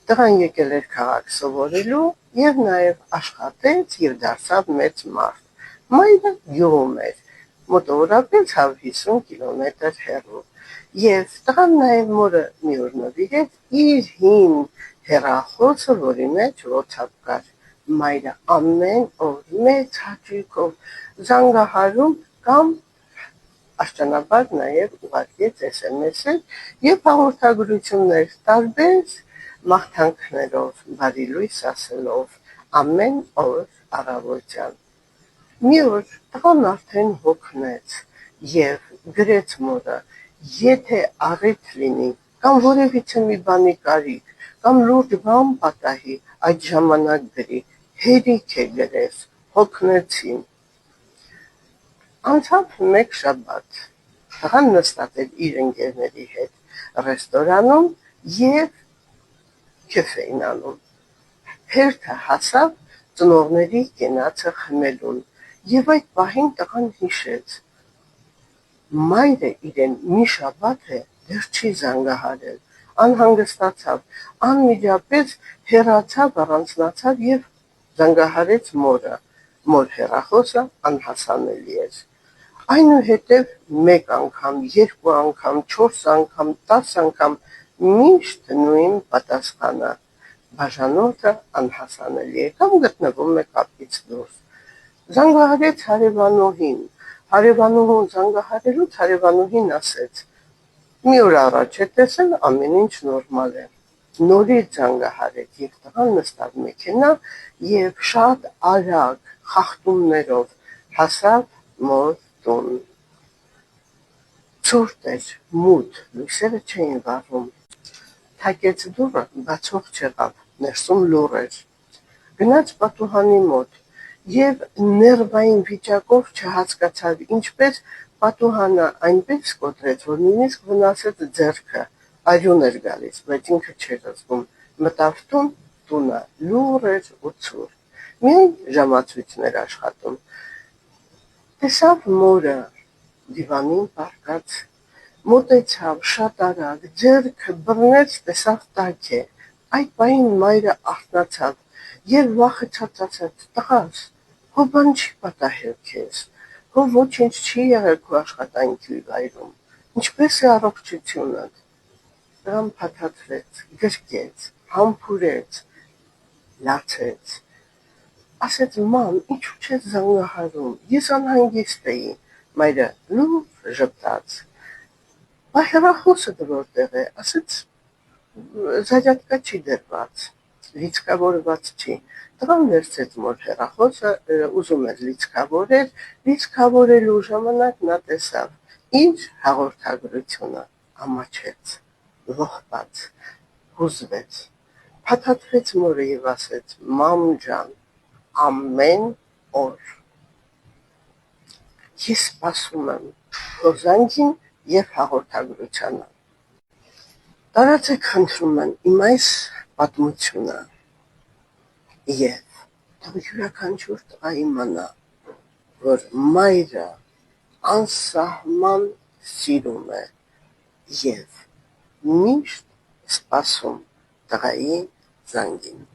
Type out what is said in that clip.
Տղան եկել էր քաղաք սովորելու եւ նաեւ աշխատեց եւ դարձավ մեծ մարդ։ Մայրը գյուղում էր, մոտավորապես 50 կիլոմետր հեռու։ Եվ տղան նաեւ մորը մի օր նվիրեց իր հին հեռախոսը, որի մեջ WhatsApp կար։ Մայրը ամեն օր մեծ հաճույքով զանգահարում կամ աշճանաբար նաև ուղարկեց SMS-եր եւ հաղորդագրություններ տարբեր մաղթանքներով, բարի լույս ասելով ամեն օր առավոտյան։ Մի օր տղան արդեն հոգնեց եւ գրեց մորը. եթե առիթ լինի կամ որևիցե մի բանի կարիք կամ լուրջ բան պատահի, այդ ժամանակ գրի, հերիք է գրես, հոգնեցին։ Անցավ մեկ շաբաթ, տղան նստած էր իր ընկերների հետ ռեստորանում եւ քեֆ էին անում։ Հերթը հասավ ծնողների կենացը խմելուն եւ այդ պահին տղան հիշեց. մայրը իրեն մի շաբաթ է դեռ չի զանգահարել, անհանգստացավ, անմիջապես հեռացավ, առանձնացավ եւ զանգահարեց մորը, մոր հեռախոսը անհասանելի էր։ Այնուհետև մեկ անգամ, երկու անգամ, 4 անգամ, 10 անգամ միշտ նույն պատասխանը. բաժանորդը անհասանելի է կամ գտնվում է կապից դուրս։ Զանգահարեց հարևանուհին, հարևանուհուն զանգահարելուց հարևանուհին ասեց. մի օր առաջ է տեսել, ամեն ինչ նորմալ է։ Նորից զանգահարեց եւ տղան նստավ մեքենա եւ շատ արագ խախտումներով հասավ մոր տուն։ Ցուրտ էր, մութ, լույսերը չէին վառվում։ Թակեց դուռը, բացող չեղավ, ներսում լուռ էր։ Գնաց պատուհանի մոտ եւ ներվային վիճակով չհասկացավ ինչպես պատուհանը այնպես կոտրեց, որ նույնիսկ վնասեց ձեռքը, արյուն էր գալիս, բայց ինքը չէր զգում։ Մտավ տուն, տունը լուռ էր ու ցուրտ։ Միայն ժամացույցներ աշխատում։ Տեսավ մորը դիվանին պառկած, մոտեցավ շատ արագ, ձեռքը բռնեց, տեսավ տաք է։ Այդ պահին մայրը արթնացավ եւ վախեցած ասաց. տղաս, հո բան չի պատահել քեզ, հո ոչինչ չի եղել քո աշխատանքի վայրում, ինչպես է առողջությունդ։ Տղան փաթաթվեց, գրկեց, համբուրեց, լացեց, ասեց. մամ, ինչու չես զանգահարում, ես անհանգիստ էի։ Մայրը լուռ ժպտաց. բա հեռախոսդ որտեղ է, ասեց. զարյատկա չի դրված, լիցքավորված չի։ Տղան վերցրեց մոր հեռախոսը, ուզում էր լիցքավորել, լիցքավորելու ժամանակ նա տեսավ իր հաղորդագրությունը, ամաչեց, ողբաց, հուզվեց, փաթաթվեց մորը եւ ասեց. մամ ջան, ամեն օր ես սպասում եմ քո զանգին եւ հաղորդագրությանը։ Տարածեք խնդրում եմ իմ այս պատմությունը եւ թող յուրաքանչյուր տղա իմանա, որ մայրը անսահման սիրում է եւ միշտ սպասում տղայի զանգին։